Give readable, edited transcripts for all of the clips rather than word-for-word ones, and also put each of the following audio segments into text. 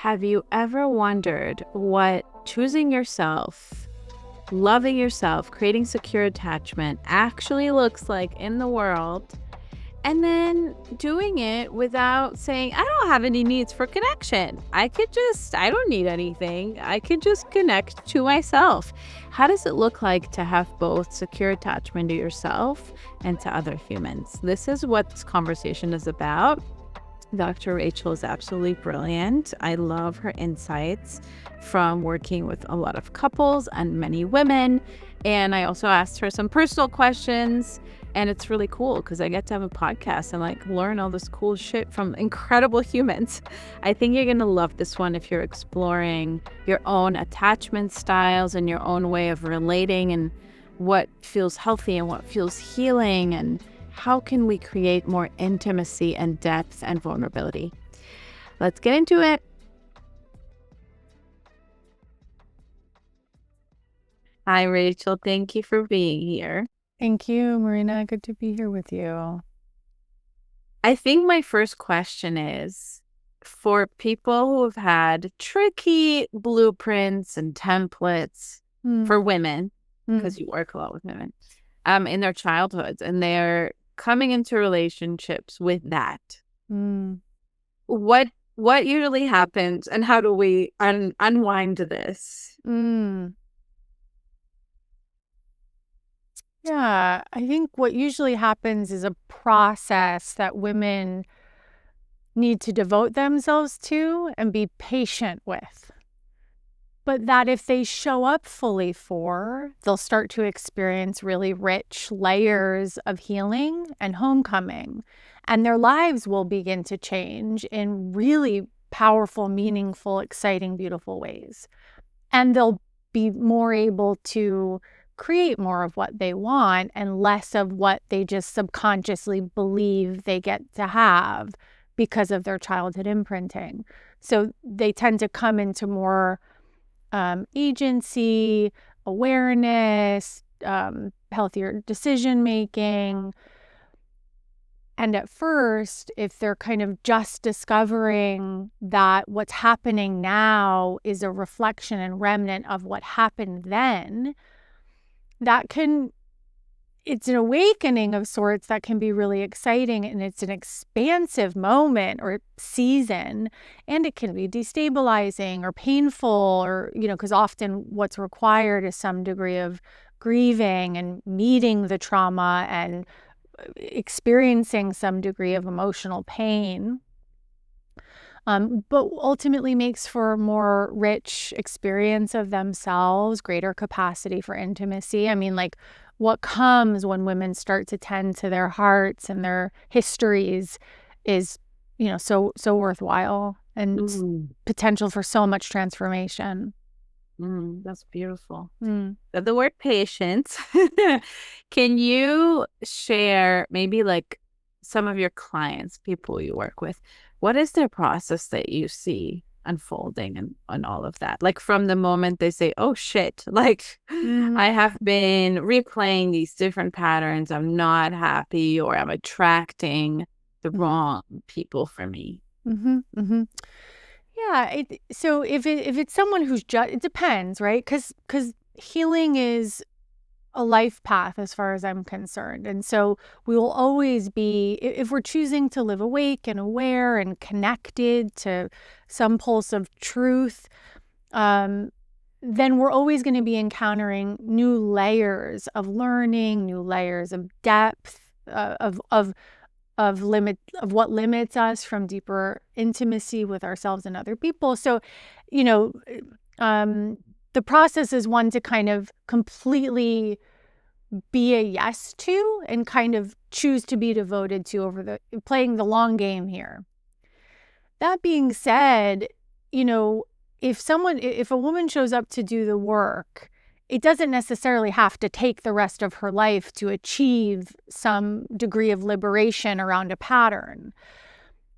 Have you ever wondered what choosing yourself, loving yourself, creating secure attachment actually looks like in the world? And then doing it without saying, I don't have any needs for connection. I don't need anything. I could just connect to myself. How does it look like to have both secure attachment to yourself and to other humans? This is what this conversation is about. Dr. Rachel is absolutely brilliant. I love her insights from working with a lot of couples and many women. And I also asked her some personal questions. And it's really cool because I get to have a podcast and learn all this cool shit from incredible humans. I think you're going to love this one if you're exploring your own attachment styles and your own way of relating and what feels healthy and what feels healing and how can we create more intimacy and depth and vulnerability. Let's get into it. Hi, Rachel. Thank you for being here. Thank you, Marina. Good to be here with you. I think my first question is for people who have had tricky blueprints and templates for women, because you work a lot with women, in their childhoods, and they're coming into relationships with that. What usually happens, and how do we unwind this? Yeah, I think what usually happens is a process that women need to devote themselves to and be patient with. But that if they show up fully for, they'll start to experience really rich layers of healing and homecoming. And their lives will begin to change in really powerful, meaningful, exciting, beautiful ways. And they'll be more able to create more of what they want and less of what they just subconsciously believe they get to have because of their childhood imprinting. So they tend to come into more agency, awareness, healthier decision making. And at first, if they're kind of just discovering that what's happening now is a reflection and remnant of what happened then, it's an awakening of sorts that can be really exciting, and it's an expansive moment or season, and it can be destabilizing or painful or, because often what's required is some degree of grieving and meeting the trauma and experiencing some degree of emotional pain. But ultimately makes for a more rich experience of themselves, greater capacity for intimacy. I mean, what comes when women start to tend to their hearts and their histories is, so worthwhile and potential for so much transformation. That's beautiful. The word patience. Can you share maybe some of your clients, people you work with? What is their process that you see unfolding and all of that? From the moment they say, oh shit, I have been replaying these different patterns. I'm not happy, or I'm attracting the wrong people for me. Yeah. So if it's someone who's just, it depends, right? Because healing is a life path as far as I'm concerned. And so we will always be, if we're choosing to live awake and aware and connected to some pulse of truth, then we're always going to be encountering new layers of learning, new layers of depth, of what limits us from deeper intimacy with ourselves and other people. So, the process is one to kind of completely be a yes to and kind of choose to be devoted to playing the long game here. That being said, if a woman shows up to do the work, it doesn't necessarily have to take the rest of her life to achieve some degree of liberation around a pattern.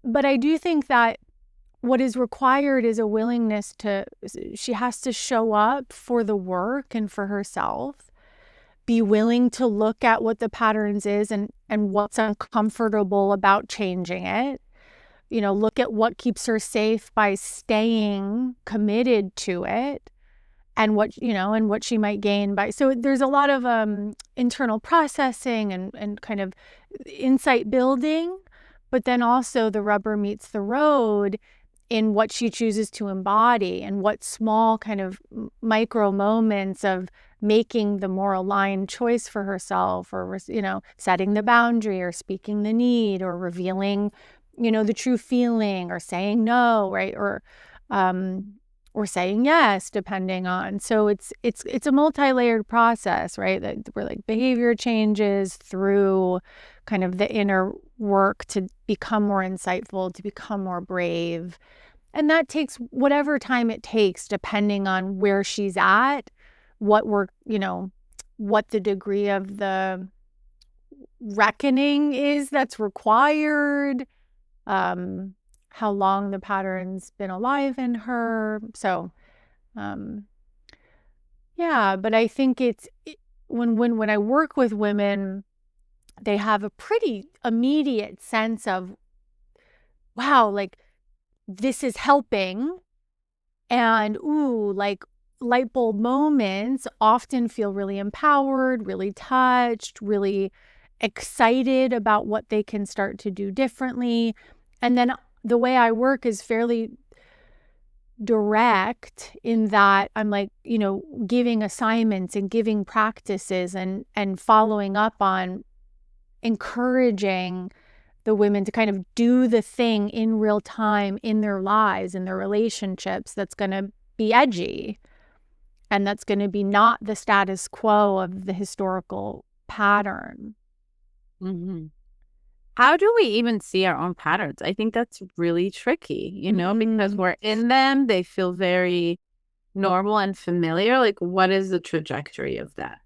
But I do think that what is required is a willingness she has to show up for the work and for herself, be willing to look at what the patterns is and what's uncomfortable about changing it, look at what keeps her safe by staying committed to it, and what she might gain by. So there's a lot of internal processing and kind of insight building, but then also the rubber meets the road in what she chooses to embody and what small kind of micro moments of making the more aligned choice for herself, or setting the boundary, or speaking the need, or revealing the true feeling, or saying no, right, or saying yes, depending on. So it's a multi-layered process, right? That where like behavior changes through kind of the inner work to become more insightful, to become more brave. And that takes whatever time it takes, depending on where she's at, what the degree of the reckoning is that's required, how long the pattern's been alive in her. So, yeah, but I think when I work with women, they have a pretty immediate sense of, wow, like this is helping. And like light bulb moments often feel really empowered, really touched, really excited about what they can start to do differently. And then the way I work is fairly direct in that I'm like, giving assignments and giving practices and following up on encouraging the women to kind of do the thing in real time in their lives, in their relationships, that's going to be edgy and that's going to be not the status quo of the historical pattern. Mm-hmm. How do we even see our own patterns? I think that's really tricky, because we're in them. They feel very normal and familiar. Like, what is the trajectory of that?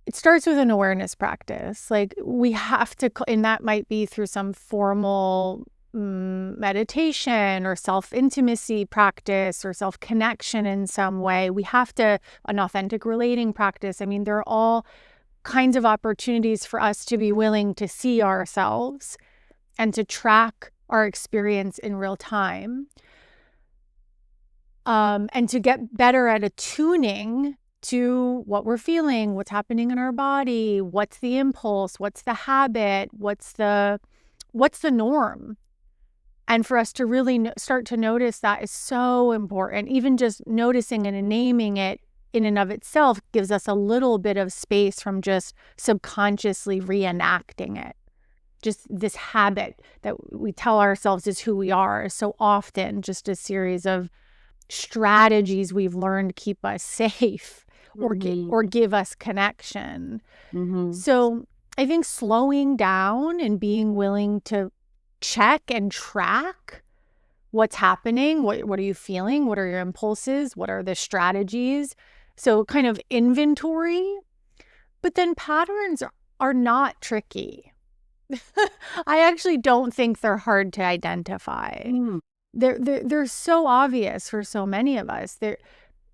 It starts with an awareness practice. Like we have to, and that might be through some formal meditation or self-intimacy practice or self-connection in some way. We have to, an authentic relating practice. I mean, there are all kinds of opportunities for us to be willing to see ourselves and to track our experience in real time. And to get better at attuning to what we're feeling, what's happening in our body, what's the impulse, what's the habit, what's the norm. And for us to really start to notice that is so important. Even just noticing and naming it in and of itself gives us a little bit of space from just subconsciously reenacting it. Just this habit that we tell ourselves is who we are is so often just a series of strategies we've learned to keep us safe or give us connection. Mm-hmm. So I think slowing down and being willing to check and track what's happening, what are you feeling, what are your impulses, what are the strategies, so kind of inventory. But then patterns are not tricky. I actually don't think they're hard to identify. They're so obvious for so many of us.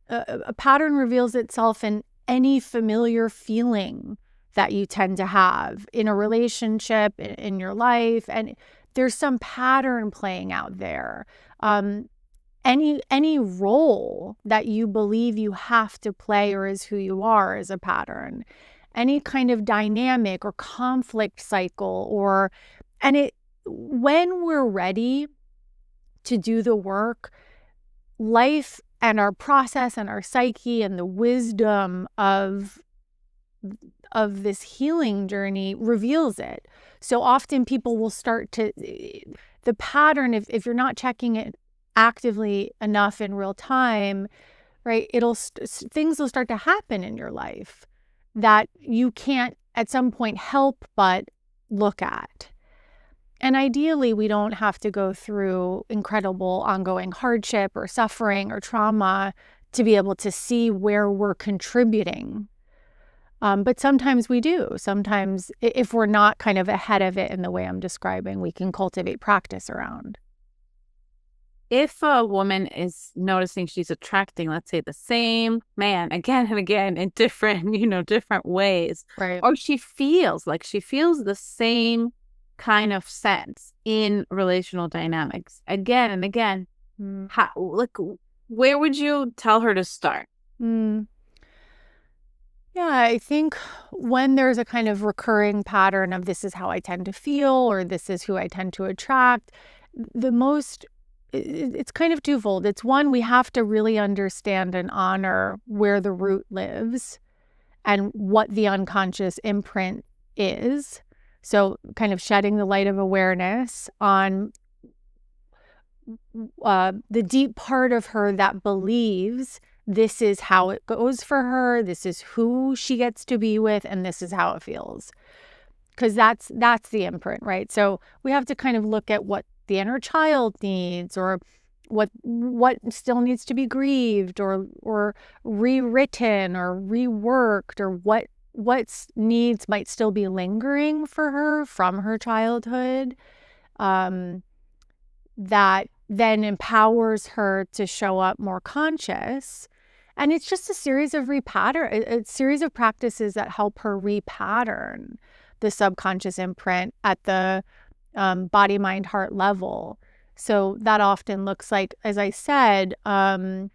A pattern reveals itself in any familiar feeling that you tend to have in a relationship, in your life, and there's some pattern playing out there. Any role that you believe you have to play or is who you are is a pattern. Any kind of dynamic or conflict cycle, when we're ready to do the work, life and our process and our psyche and the wisdom of this healing journey reveals it. So often people will start to, the pattern, if you're not checking it actively enough in real time, right, things will start to happen in your life that you can't at some point help but look at. And ideally, we don't have to go through incredible ongoing hardship or suffering or trauma to be able to see where we're contributing. But sometimes we do. Sometimes if we're not kind of ahead of it in the way I'm describing, we can cultivate practice around. If a woman is noticing she's attracting, let's say, the same man again and again in different, different ways, right, or she feels the same kind of sense in relational dynamics again and again, how, like, where would you tell her to start? Yeah, I think when there's a kind of recurring pattern of this is how I tend to feel or this is who I tend to attract, the most it's kind of twofold. It's one, we have to really understand and honor where the root lives and what the unconscious imprint is. So kind of shedding the light of awareness on the deep part of her that believes this is how it goes for her, this is who she gets to be with, and this is how it feels. Because that's the imprint, right? So we have to kind of look at what the inner child needs, or what still needs to be grieved or rewritten or reworked, or what needs might still be lingering for her from her childhood, that then empowers her to show up more conscious. And it's just a series of practices that help her repattern the subconscious imprint at the body, mind, heart level. So that often looks like, as I said, kind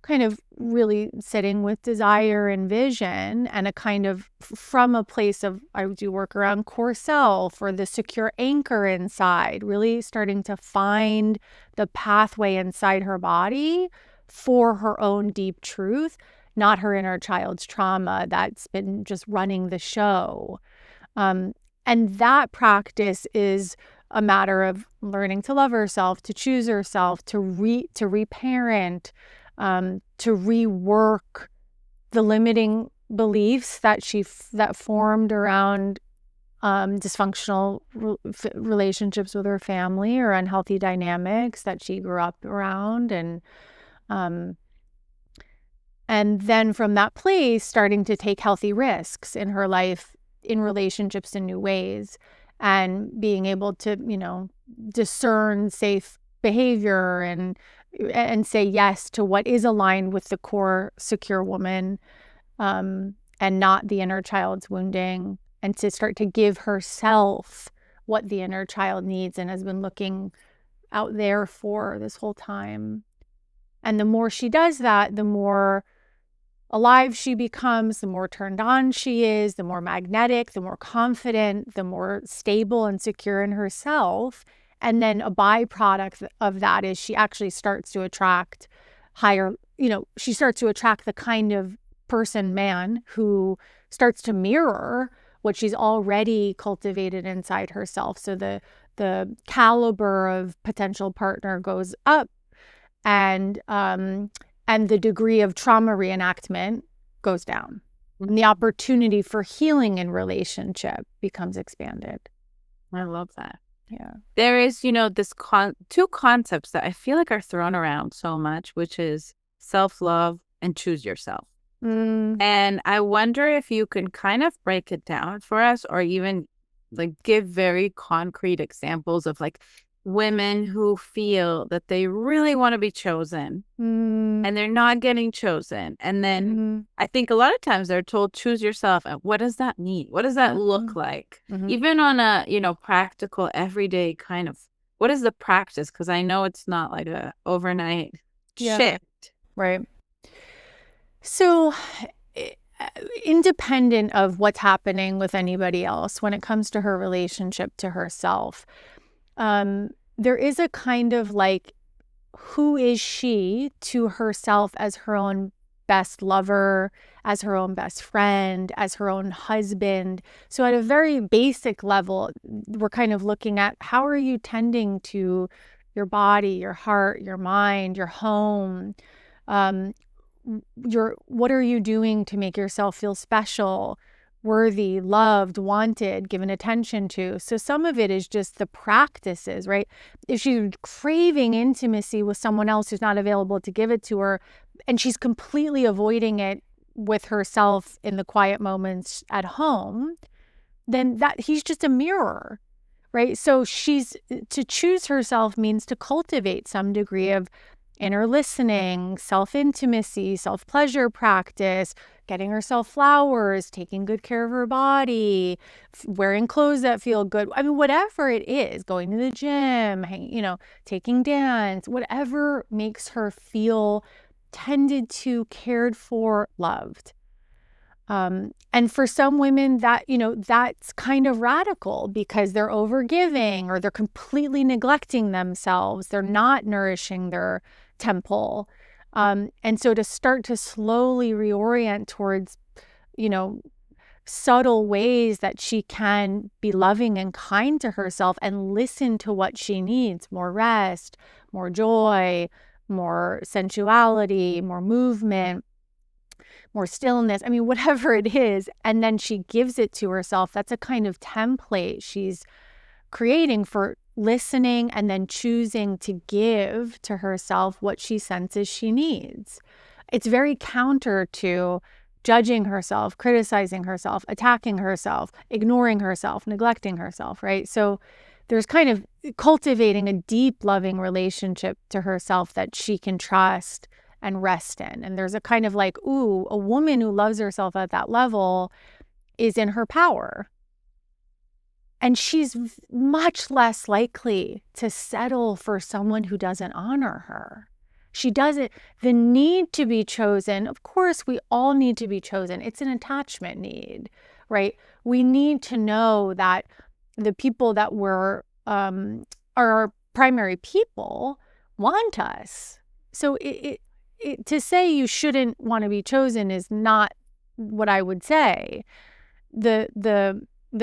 of really sitting with desire and vision, and a kind of from a place of, I do work around core self or the secure anchor inside, really starting to find the pathway inside her body for her own deep truth, not her inner child's trauma that's been just running the show. And that practice is a matter of learning to love herself, to choose herself, to reparent, to rework the limiting beliefs that formed around dysfunctional relationships with her family, or unhealthy dynamics that she grew up around, and then from that place starting to take healthy risks in her life, in relationships, in new ways, and being able to, discern safe behavior and say yes to what is aligned with the core secure woman, and not the inner child's wounding, and to start to give herself what the inner child needs and has been looking out there for this whole time. And the more she does that, the more alive she becomes, the more turned on she is, the more magnetic, the more confident, the more stable and secure in herself. And then a byproduct of that is she actually starts to attract she starts to attract the kind of person, man, who starts to mirror what she's already cultivated inside herself. So the caliber of potential partner goes up, and the degree of trauma reenactment goes down. And the opportunity for healing in relationship becomes expanded. I love that. Yeah. There is, this two concepts that I feel like are thrown around so much, which is self-love and choose yourself. And I wonder if you can kind of break it down for us, or even like give very concrete examples of like women who feel that they really want to be chosen and they're not getting chosen. And then I think a lot of times they're told, choose yourself. And what does that mean? What does that look like? Even on a, practical, everyday kind of, what is the practice? Because I know it's not like a overnight shift. Right. So independent of what's happening with anybody else, when it comes to her relationship to herself, there is a kind of like, who is she to herself as her own best lover, as her own best friend, as her own husband? So at a very basic level, we're kind of looking at, how are you tending to your body, your heart, your mind, your home? What are you doing to make yourself feel special, worthy, loved, wanted, given attention to? So some of it is just the practices, right? If she's craving intimacy with someone else who's not available to give it to her, and she's completely avoiding it with herself in the quiet moments at home, then he's just a mirror, right? So to choose herself means to cultivate some degree of inner listening, self-intimacy, self-pleasure practice, getting herself flowers, taking good care of her body, wearing clothes that feel good. I mean, whatever it is, going to the gym, taking dance, whatever makes her feel tended to, cared for, loved. And for some women that's kind of radical because they're overgiving or they're completely neglecting themselves. They're not nourishing their temple. And so to start to slowly reorient towards, subtle ways that she can be loving and kind to herself and listen to what she needs, more rest, more joy, more sensuality, more movement, more stillness. I mean, whatever it is. And then she gives it to herself. That's a kind of template she's creating for listening and then choosing to give to herself what she senses she needs. It's very counter to judging herself, criticizing herself, attacking herself, ignoring herself, neglecting herself, right? So there's kind of cultivating a deep, loving relationship to herself that she can trust and rest in. And there's a kind of like, ooh, a woman who loves herself at that level is in her power. And she's much less likely to settle for someone who doesn't honor her. She doesn't, the need to be chosen, of course, we all need to be chosen. It's an attachment need, right? We need to know that the people that are our primary people want us. So to say you shouldn't want to be chosen is not what I would say. The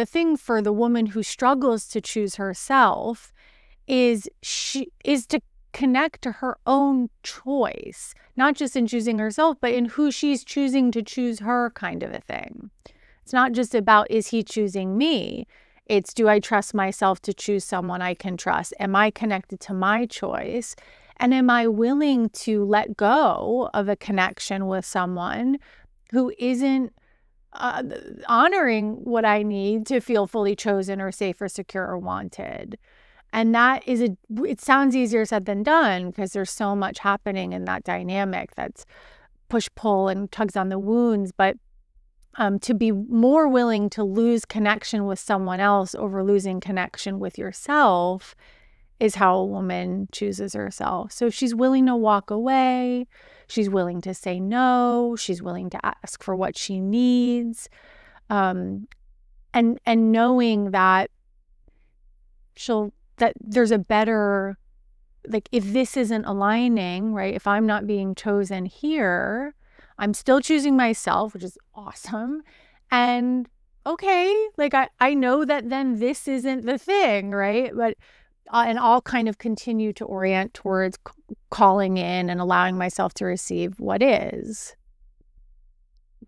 thing for the woman who struggles to choose herself is to connect to her own choice, not just in choosing herself, but in who she's choosing to choose her, kind of a thing. It's not just about, is he choosing me? It's, do I trust myself to choose someone I can trust? Am I connected to my choice? And am I willing to let go of a connection with someone who isn't honoring what I need to feel fully chosen or safe or secure or wanted? And that is it sounds easier said than done because there's so much happening in that dynamic that's push-pull and tugs on the wounds. But to be more willing to lose connection with someone else over losing connection with yourself is how a woman chooses herself. So she's willing to walk away. She's willing to say no. She's willing to ask for what she needs. And knowing that that there's a better, like, if this isn't aligning, right? If I'm not being chosen here, I'm still choosing myself, which is awesome. And okay, like I know that then this isn't the thing, right? But and I'll kind of continue to orient towards calling in and allowing myself to receive what is.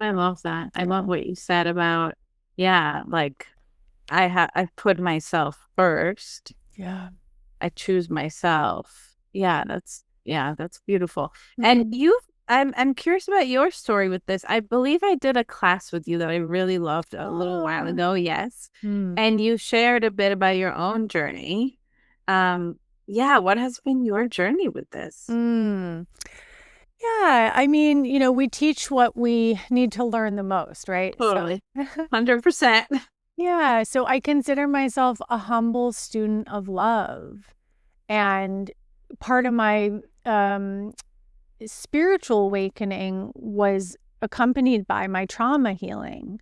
I love that. I love what you said about, like I put myself first. Yeah. I choose myself. That's beautiful. Mm-hmm. And I'm curious about your story with this. I believe I did a class with you that I really loved a little while ago. Yes. And you shared a bit about your own journey. What has been your journey with this? Yeah, I mean, we teach what we need to learn the most, right? Totally. 100%. Yeah, so I consider myself a humble student of love. And part of my spiritual awakening was accompanied by my trauma healing.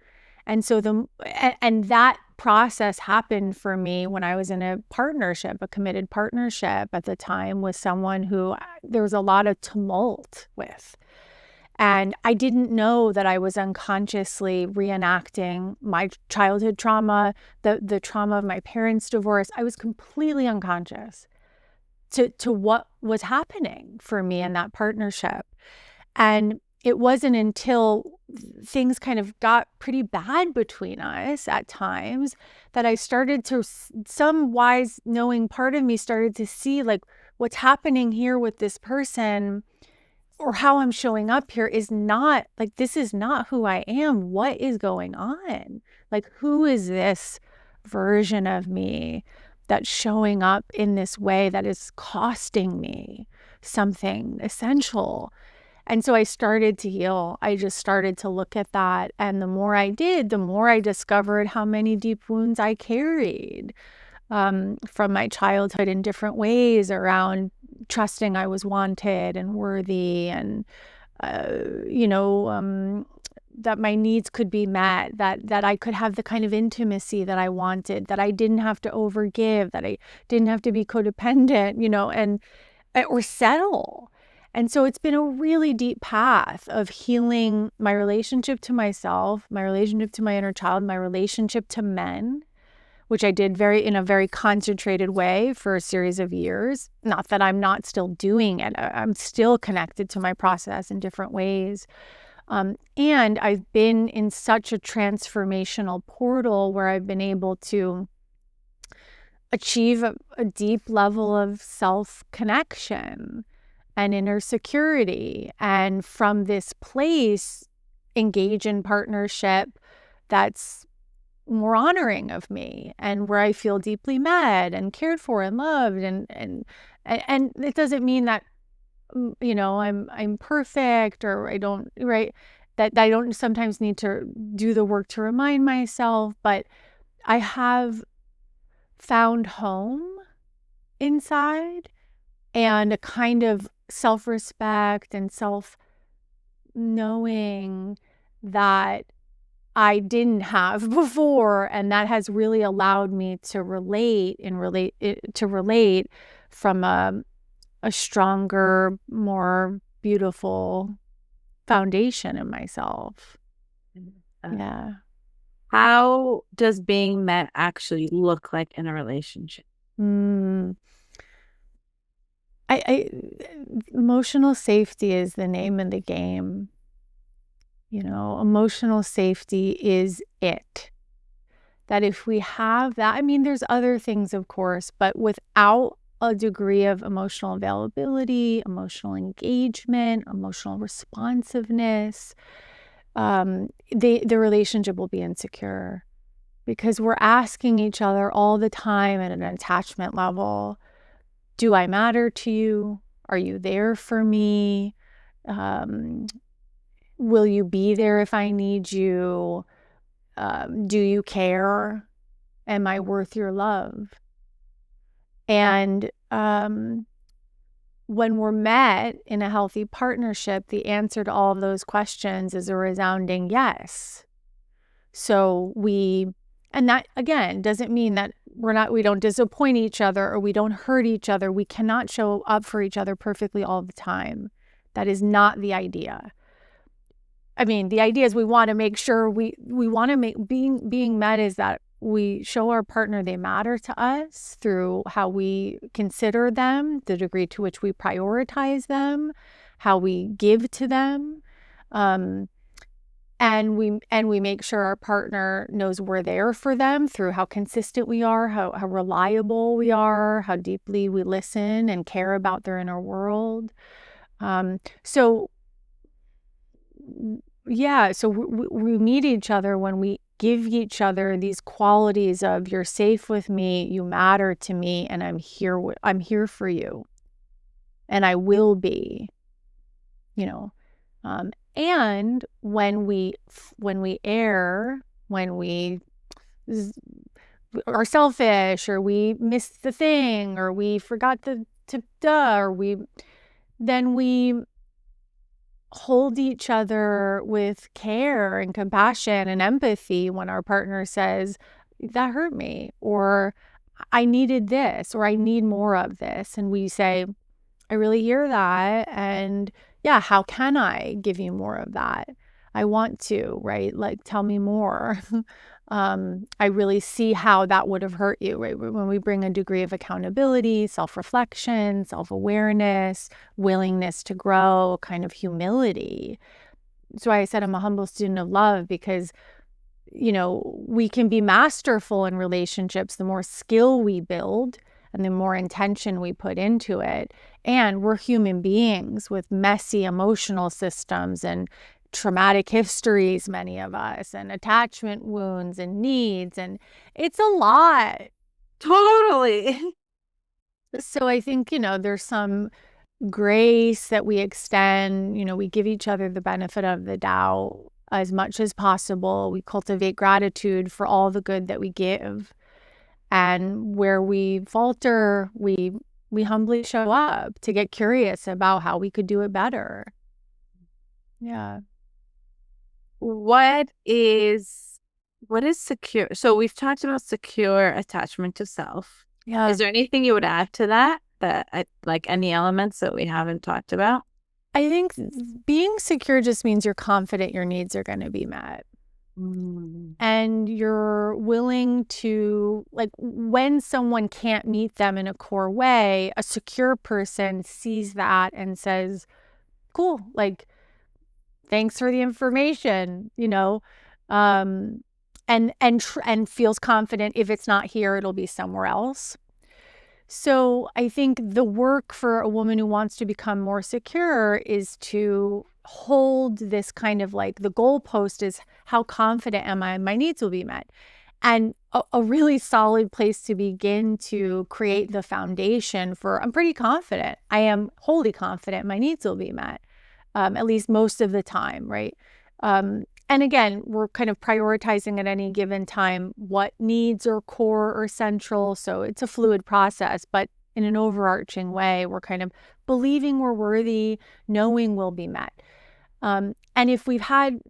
And so that process happened for me when I was in a committed partnership at the time with someone who there was a lot of tumult with. And I didn't know that I was unconsciously reenacting my childhood trauma, the trauma of my parents' divorce. I was completely unconscious to what was happening for me in that partnership. And it wasn't until things kind of got pretty bad between us at times that I started to, some wise knowing part of me started to see, like, what's happening here with this person or how I'm showing up here is not, like, this is not who I am. What is going on? Like, who is this version of me that's showing up in this way that is costing me something essential? And so I started to heal. I just started to look at that. And the more I did, the more I discovered how many deep wounds I carried from my childhood in different ways around trusting I was wanted and worthy, and that my needs could be met, that I could have the kind of intimacy that I wanted, that I didn't have to overgive, that I didn't have to be codependent, and or settle. And so it's been a really deep path of healing my relationship to myself, my relationship to my inner child, my relationship to men, which I did in a very concentrated way for a series of years. Not that I'm not still doing it. I'm still connected to my process in different ways. And I've been in such a transformational portal where I've been able to achieve a deep level of self-connection and inner security. And from this place, engage in partnership that's more honoring of me, and where I feel deeply met and cared for and loved. And it doesn't mean that, I'm perfect, or I don't, right? That I don't sometimes need to do the work to remind myself, but I have found home inside, and a kind of self-respect and self-knowing that I didn't have before. And that has really allowed me to relate from a stronger, more beautiful foundation in myself. Yeah. How does being met actually look like in a relationship? Emotional safety is the name of the game. Emotional safety is it. That if we have that, there's other things, of course, but without a degree of emotional availability, emotional engagement, emotional responsiveness, the relationship will be insecure, because we're asking each other all the time at an attachment level, do I matter to you? Are you there for me? Will you be there if I need you? Do you care? Am I worth your love? And when we're met in a healthy partnership, the answer to all of those questions is a resounding yes. So and that again doesn't mean that we don't disappoint each other or we don't hurt each other. We cannot show up for each other perfectly all the time. That is not the idea. The idea is we want to make sure we want to make being met is that we show our partner they matter to us through how we consider them, the degree to which we prioritize them, how we give to them. And we make sure our partner knows we're there for them through how consistent we are, how reliable we are, how deeply we listen and care about their inner world. So we meet each other when we give each other these qualities of you're safe with me, you matter to me, and I'm here for you, and I will be, and when we err, when we are selfish, or we missed the thing, or we forgot then we hold each other with care and compassion and empathy when our partner says, that hurt me, or I needed this, or I need more of this. And we say, I really hear that. And yeah, how can I give you more of that? I want to, right? Like, tell me more. I really see how that would have hurt you, right? When we bring a degree of accountability, self-reflection, self-awareness, willingness to grow, kind of humility. So I said I'm a humble student of love, because, we can be masterful in relationships the more skill we build and the more intention we put into it. And we're human beings with messy emotional systems and traumatic histories, many of us, and attachment wounds and needs, and it's a lot. Totally. So I think, there's some grace that we extend. We give each other the benefit of the doubt as much as possible. We cultivate gratitude for all the good that we give. And where we falter, we humbly show up to get curious about how we could do it better. Yeah. What is secure? So we've talked about secure attachment to self. Yeah. Is there anything you would add to that like any elements that we haven't talked about? I think being secure just means you're confident your needs are going to be met. And you're willing to, like, when someone can't meet them in a core way, a secure person sees that and says, cool, like, thanks for the information, and feels confident if it's not here, it'll be somewhere else. So I think the work for a woman who wants to become more secure is to hold this kind of, like, the goalpost is, how confident am I my needs will be met? And a really solid place to begin to create the foundation for, I'm pretty confident. I am wholly confident my needs will be met, at least most of the time, right? And again, we're kind of prioritizing at any given time what needs are core or central. So it's a fluid process, but in an overarching way, we're kind of believing we're worthy, knowing we'll be met. And if we've had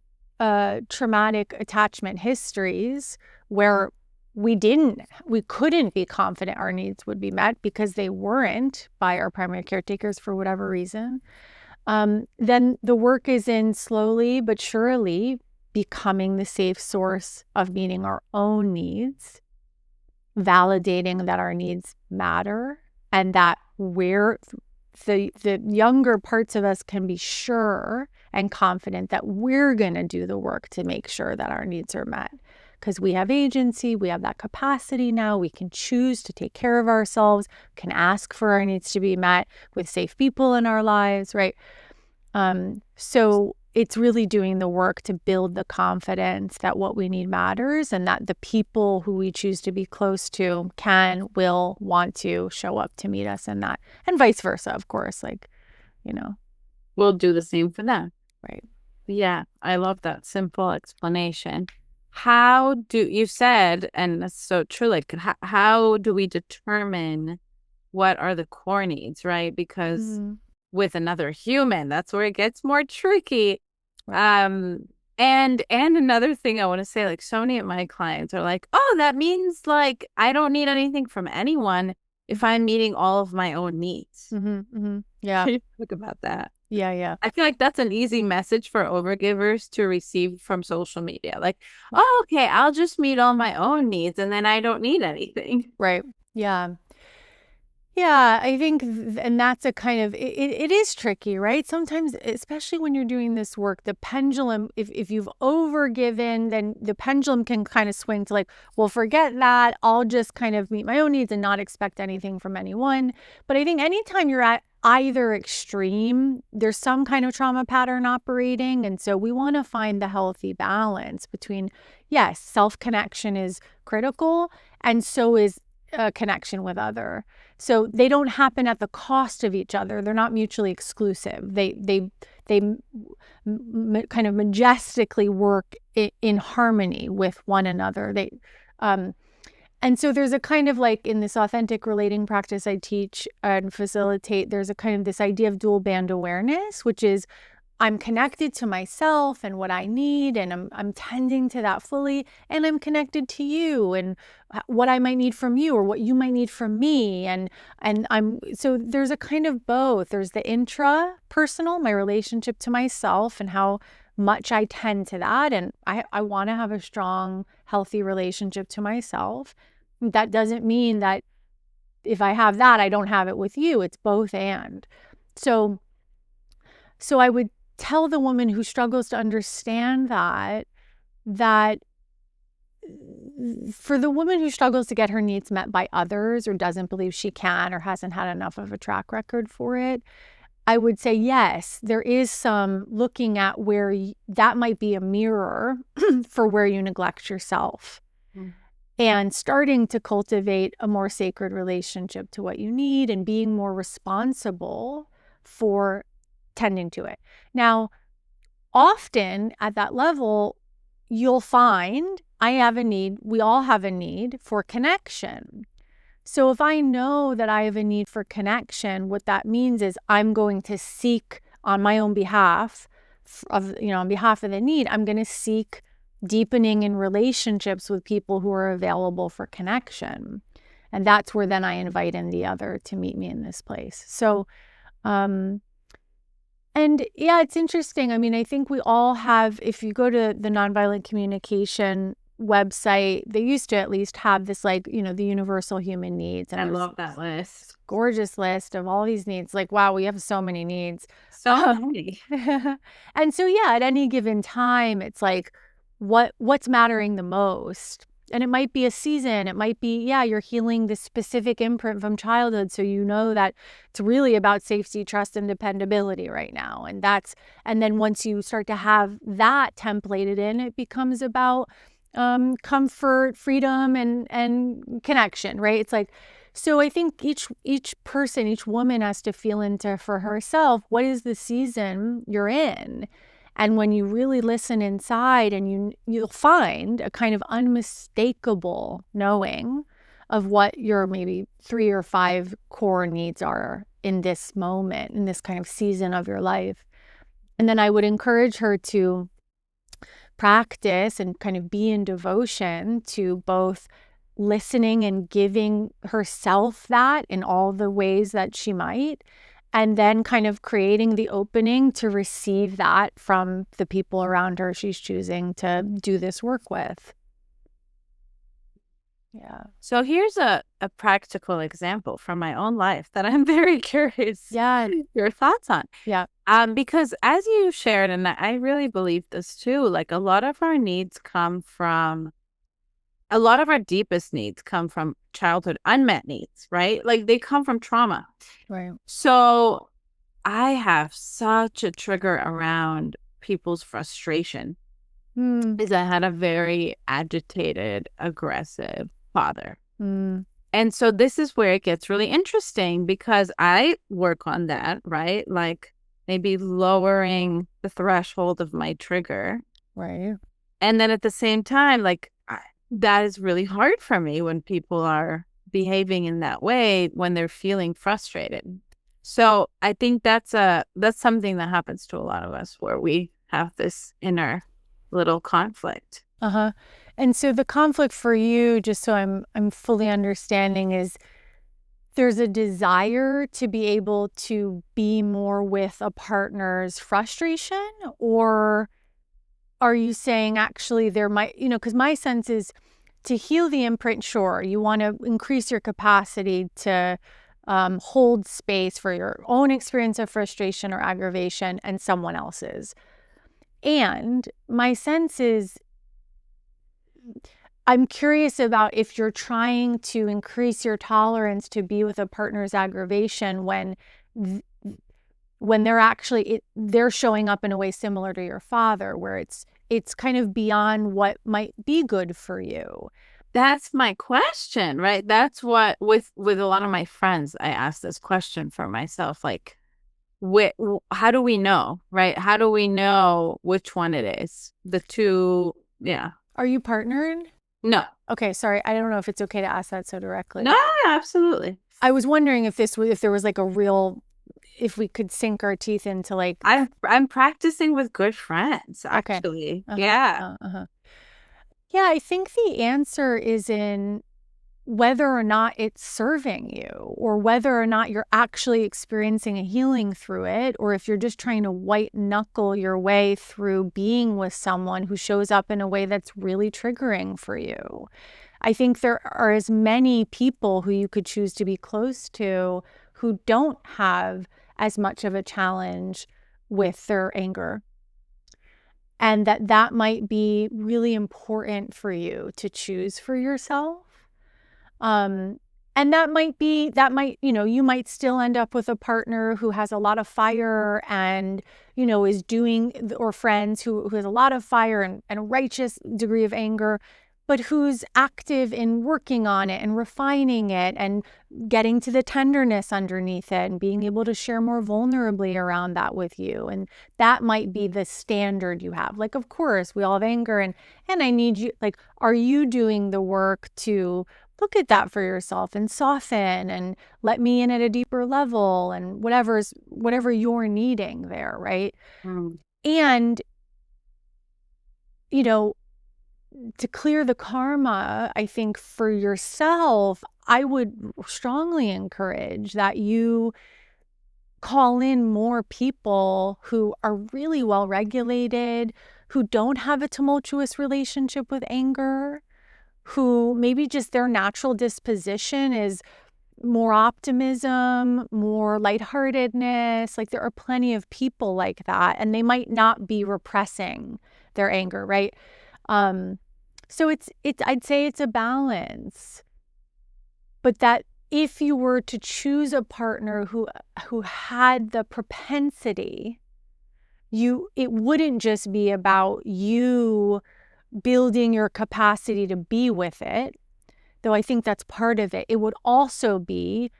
traumatic attachment histories where we couldn't be confident our needs would be met because they weren't by our primary caretakers for whatever reason, then the work is in slowly but surely becoming the safe source of meeting our own needs, validating that our needs matter, and that the younger parts of us can be sure and confident that we're going to do the work to make sure that our needs are met. Because we have agency, we have that capacity now, we can choose to take care of ourselves, can ask for our needs to be met with safe people in our lives, right? So it's really doing the work to build the confidence that what we need matters and that the people who we choose to be close to will want to show up to meet us in that, and vice versa, of course, We'll do the same for them. Right. Yeah, I love that simple explanation. How do you said, and that's so true, like, how do we determine what are the core needs, right? Because with another human, that's where it gets more tricky. Right. And another thing I want to say, like, so many of my clients are like, oh, that means, like, I don't need anything from anyone if I'm meeting all of my own needs. Yeah. Think about that. Yeah. I feel like that's an easy message for overgivers to receive from social media. Like, oh, okay, I'll just meet all my own needs and then I don't need anything. Right. Yeah. Yeah, I think, and that's a kind of, it is tricky, right? Sometimes, especially when you're doing this work, the pendulum, if you've overgiven, then the pendulum can kind of swing to, like, well, forget that. I'll just kind of meet my own needs and not expect anything from anyone. But I think anytime you're at either extreme, there's some kind of trauma pattern operating. And so we want to find the healthy balance between, yes, self-connection is critical, and so is a connection with other. So they don't happen at the cost of each other. They're not mutually exclusive. They kind of majestically work in harmony with one another. And so there's a kind of, like, in this authentic relating practice I teach and facilitate, there's a kind of this idea of dual band awareness, which is I'm connected to myself and what I need, and I'm tending to that fully, and I'm connected to you and what I might need from you or what you might need from me, and so there's a kind of both. There's the intra-personal, my relationship to myself and how much I tend to that, and I want to have a strong, healthy relationship to myself. That doesn't mean that if I have that, I don't have it with you. It's both and. So I would tell the woman who struggles to understand that for the woman who struggles to get her needs met by others or doesn't believe she can or hasn't had enough of a track record for it, I would say, yes, there is some looking at where that might be a mirror for where you neglect yourself. And starting to cultivate a more sacred relationship to what you need and being more responsible for tending to it. Now, often at that level, you'll find I have a need, we all have a need for connection. So if I know that I have a need for connection, what that means is I'm going to seek on my own behalf on behalf of the need, I'm going to seek deepening in relationships with people who are available for connection. And that's where then I invite in the other to meet me in this place. So, and yeah, it's interesting. I mean, I think we all have, if you go to the nonviolent communication website, they used to at least have this, like, the universal human needs. And I love that list. Gorgeous list of all these needs. Like, wow, we have so many needs. So many. And so, yeah, at any given time, it's like, what's mattering the most? And it might be a season. It might be, you're healing this specific imprint from childhood. So you know that it's really about safety, trust, and dependability right now. And then once you start to have that templated in, it becomes about comfort, freedom, and connection, right? It's like, so I think each person, each woman has to feel into for herself, what is the season you're in? And when you really listen inside, and you'll find a kind of unmistakable knowing of what your maybe 3 or 5 core needs are in this moment, in this kind of season of your life. And then I would encourage her to practice and kind of be in devotion to both listening and giving herself that in all the ways that she might, and then kind of creating the opening to receive that from the people around her she's choosing to do this work with. Yeah. So here's a practical example from my own life that I'm very curious your thoughts on. Yeah. Because as you shared, and I really believe this too, like a lot of our deepest needs come from childhood unmet needs, right? Like they come from trauma. Right. So I have such a trigger around people's frustration. Is I had a very agitated, aggressive father. And so this is where it gets really interesting, because I work on that, right? Like maybe lowering the threshold of my trigger. Right. And then at the same time, like that is really hard for me when people are behaving in that way, when they're feeling frustrated. So I think that's something that happens to a lot of us, where we have this inner little conflict. And so the conflict for you, just so I'm fully understanding, is there's a desire to be able to be more with a partner's frustration, or are you saying actually there might, because my sense is to heal the imprint, sure, you want to increase your capacity to hold space for your own experience of frustration or aggravation and someone else's. And my sense is, I'm curious about if you're trying to increase your tolerance to be with a partner's aggravation when they're showing up in a way similar to your father, where it's kind of beyond what might be good for you. That's my question, right? That's what with a lot of my friends, I ask this question for myself, like, how do we know, right? How do we know which one it is? The two, yeah. Are you partnered? No. Okay, sorry. I don't know if it's okay to ask that so directly. No, absolutely. I was wondering if there was like if we could sink our teeth into like. I'm practicing with good friends, actually. Okay. Yeah. Yeah, I think the answer is in whether or not it's serving you, or whether or not you're actually experiencing a healing through it, or if you're just trying to white knuckle your way through being with someone who shows up in a way that's really triggering for you. I think there are as many people who you could choose to be close to who don't have as much of a challenge with their anger. And that might be really important for you to choose for yourself. And that might, you might still end up with a partner who has a lot of fire and, is doing, or friends who has a lot of fire and a righteous degree of anger. but who's active in working on it and refining it and getting to the tenderness underneath it and being able to share more vulnerably around that with you. And that might be the standard you have. Like, of course, we all have anger and I need you, like, are you doing the work to look at that for yourself and soften and let me in at a deeper level and whatever you're needing there, right? And, to clear the karma, I think for yourself, I would strongly encourage that you call in more people who are really well regulated, who don't have a tumultuous relationship with anger, who maybe just their natural disposition is more optimism, more lightheartedness. Like, there are plenty of people like that, and they might not be repressing their anger, right? So I'd say it's a balance, but that if you were to choose a partner who had the propensity, it wouldn't just be about you building your capacity to be with it, though I think that's part of it. It would also be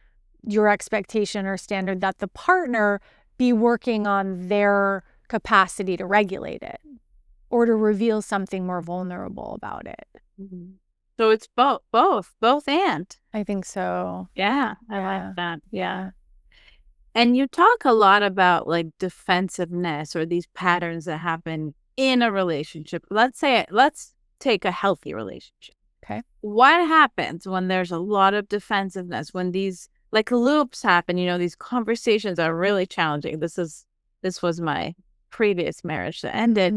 your expectation or standard that the partner be working on their capacity to regulate it or to reveal something more vulnerable about it. So it's both and. I think so. Yeah, I like that. Yeah. And you talk a lot about like defensiveness or these patterns that happen in a relationship. Let's take a healthy relationship. Okay. What happens when there's a lot of defensiveness, when these like loops happen, these conversations are really challenging. This was my previous marriage that ended.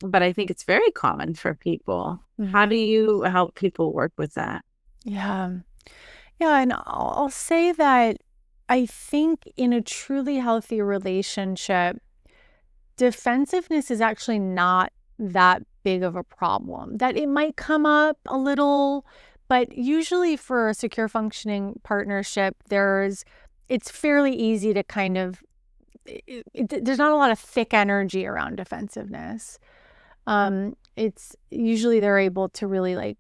But I think it's very common for people. How do you help people work with that? Yeah. And I'll say that I think in a truly healthy relationship, defensiveness is actually not that big of a problem. That it might come up a little, but usually for a secure functioning partnership, it's fairly easy to kind of, there's not a lot of thick energy around defensiveness. It's usually they're able to really like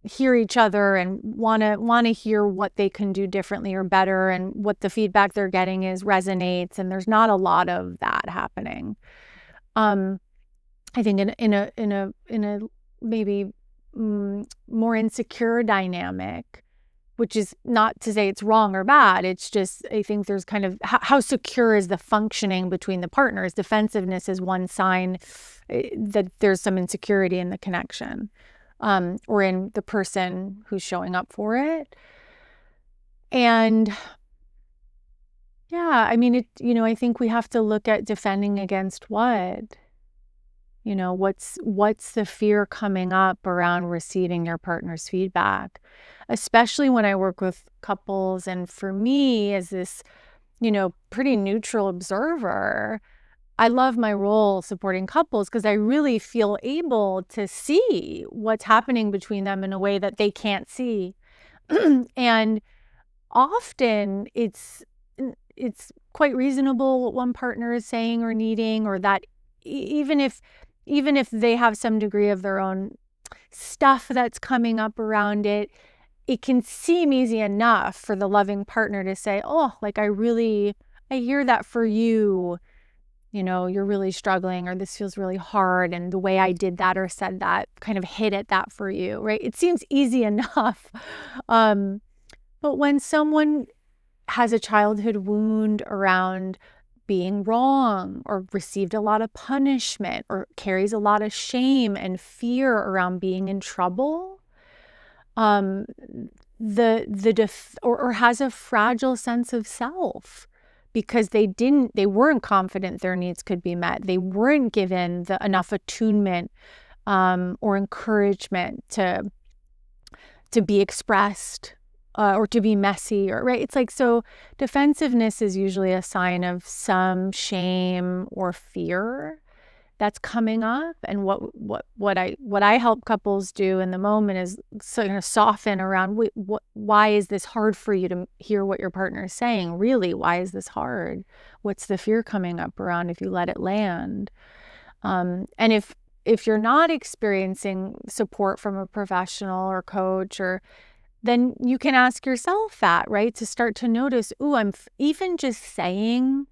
hear each other and want to hear what they can do differently or better, and what the feedback they're getting resonates, and there's not a lot of that happening. I think in a maybe more insecure dynamic, which is not to say it's wrong or bad. It's just, I think there's kind of how secure is the functioning between the partners. Defensiveness is one sign that there's some insecurity in the connection, or in the person who's showing up for it. And yeah, I mean, I think we have to look at defending against what? What's the fear coming up around receiving your partner's feedback, especially when I work with couples. And for me, as this, pretty neutral observer, I love my role supporting couples because I really feel able to see what's happening between them in a way that they can't see. And often it's quite reasonable what one partner is saying or needing, or that even if they have some degree of their own stuff that's coming up around it, it can seem easy enough for the loving partner to say, oh, like, I hear that for you, you're really struggling, or this feels really hard, and the way I did that or said that kind of hit at that for you, right? It seems easy enough. But when someone has a childhood wound around being wrong, or received a lot of punishment, or carries a lot of shame and fear around being in trouble, or has a fragile sense of self because they weren't confident their needs could be met. They weren't given enough attunement or encouragement to be expressed. Or to be messy, right? It's like, so defensiveness is usually a sign of some shame or fear that's coming up. And what I help couples do in the moment is sort of soften around, why is this hard for you to hear what your partner is saying? Really, why is this hard? What's the fear coming up around if you let it land? And if you're not experiencing support from a professional or coach, or then you can ask yourself that, right? To start to notice, I'm even just saying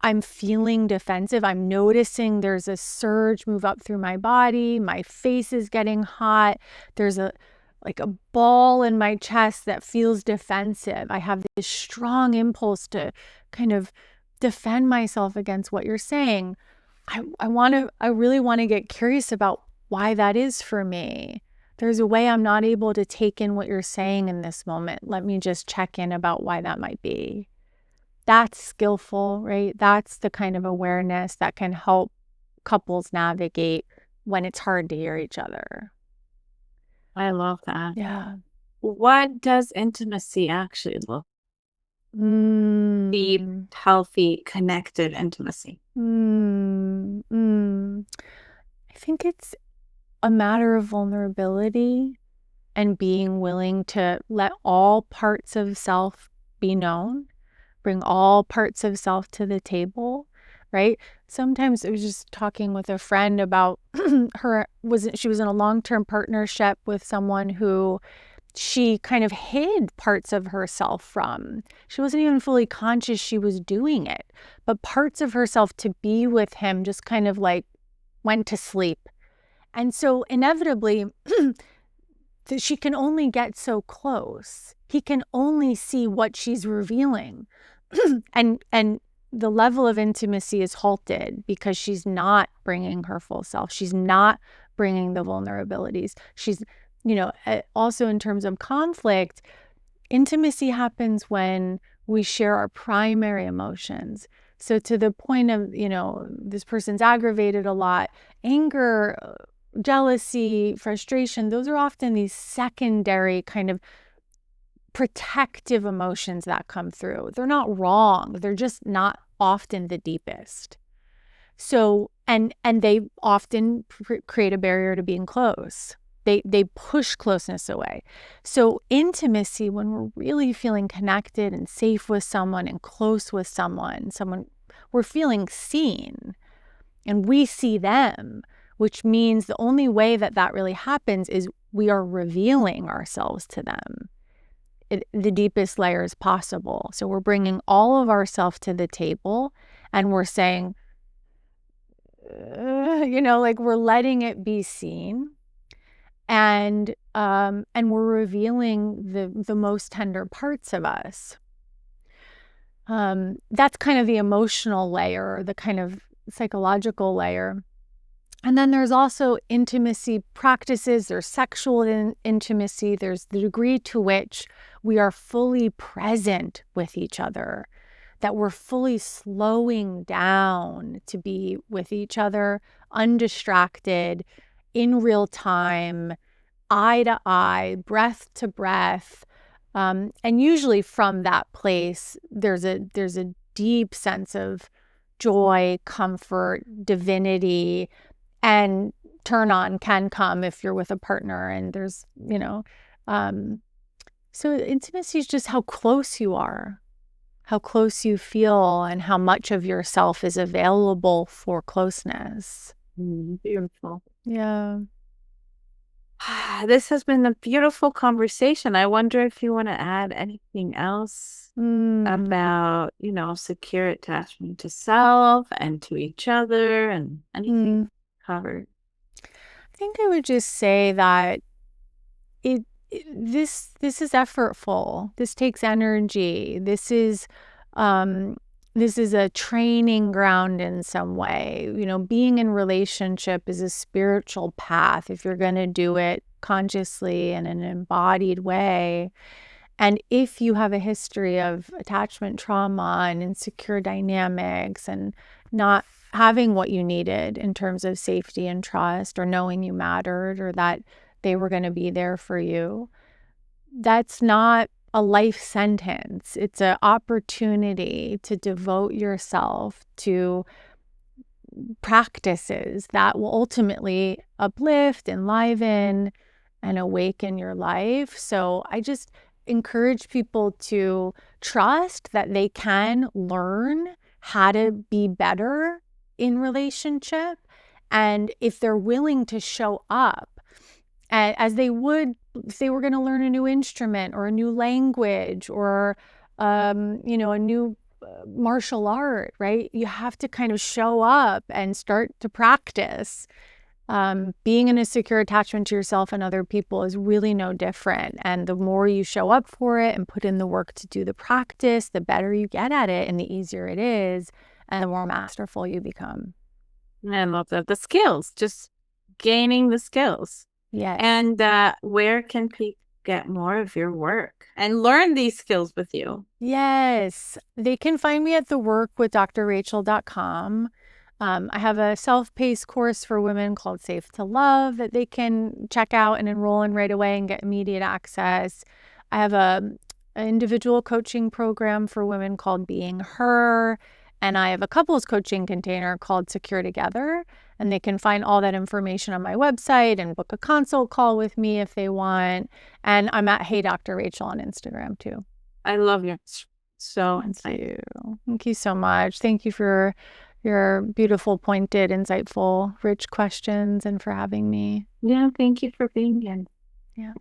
I'm feeling defensive. I'm noticing there's a surge move up through my body. My face is getting hot. There's a ball in my chest that feels defensive. I have this strong impulse to kind of defend myself against what you're saying. I really want to get curious about why that is for me. There's a way I'm not able to take in what you're saying in this moment. Let me just check in about why that might be. That's skillful, right? That's the kind of awareness that can help couples navigate when it's hard to hear each other. I love that. Yeah. What does intimacy actually look? Deep, healthy, connected intimacy. I think it's a matter of vulnerability and being willing to let all parts of self be known, bring all parts of self to the table, right? Sometimes I was just talking with a friend about she was in a long-term partnership with someone who she kind of hid parts of herself from. She wasn't even fully conscious she was doing it, but parts of herself to be with him just kind of like went to sleep. And so inevitably, she can only get so close. He can only see what she's revealing. and the level of intimacy is halted because she's not bringing her full self. She's not bringing the vulnerabilities. She's, also in terms of conflict, intimacy happens when we share our primary emotions. So to the point of, this person's aggravated a lot, anger, jealousy, frustration, those are often these secondary kind of protective emotions that come through. They're not wrong. They're just not often the deepest. So, and they often create a barrier to being close. They push closeness away. So intimacy, when we're really feeling connected and safe with someone and close with someone we're feeling seen and we see them, which means the only way that really happens is we are revealing ourselves to them. The deepest layers possible. So we're bringing all of ourselves to the table and we're saying, we're letting it be seen. And we're revealing the most tender parts of us. That's kind of the emotional layer, the kind of psychological layer. And then there's also intimacy practices. There's sexual intimacy. There's the degree to which we are fully present with each other, that we're fully slowing down to be with each other, undistracted, in real time, eye to eye, breath to breath. And usually from that place, there's a deep sense of joy, comfort, divinity, and turn on can come if you're with a partner. And there's, so intimacy is just how close you are, how close you feel, and how much of yourself is available for closeness. Beautiful. Yeah. This has been a beautiful conversation. I wonder if you want to add anything else about, secure attachment to self and to each other and anything covered. I think I would just say that this is effortful. This takes energy. This is a training ground in some way. Being in relationship is a spiritual path if you're going to do it consciously in an embodied way. And if you have a history of attachment trauma and insecure dynamics and not having what you needed in terms of safety and trust, or knowing you mattered, or that they were going to be there for you, that's not a life sentence. It's an opportunity to devote yourself to practices that will ultimately uplift, enliven, and awaken your life. So I just encourage people to trust that they can learn how to be better in relationship, And if they're willing to show up as they would if they were going to learn a new instrument or a new language or, a new martial art, right? You have to kind of show up and start to practice. Being in a secure attachment to yourself and other people is really no different. And the more you show up for it and put in the work to do the practice, the better you get at it and the easier it is and the more masterful you become. I love that. The skills, just gaining the skills. Yes. And where can people get more of your work and learn these skills with you? Yes. They can find me at theworkwithdrrachel.com. I have a self-paced course for women called Safe to Love that they can check out and enroll in right away and get immediate access. I have an individual coaching program for women called Being Her. And I have a couples coaching container called Secure Together. And they can find all that information on my website and book a consult call with me if they want. And I'm at Hey Dr. Rachel on Instagram too. I love you. So Thank you. Thank you so much. Thank you for your beautiful, pointed, insightful, rich questions and for having me. Yeah, thank you for being here. Yeah.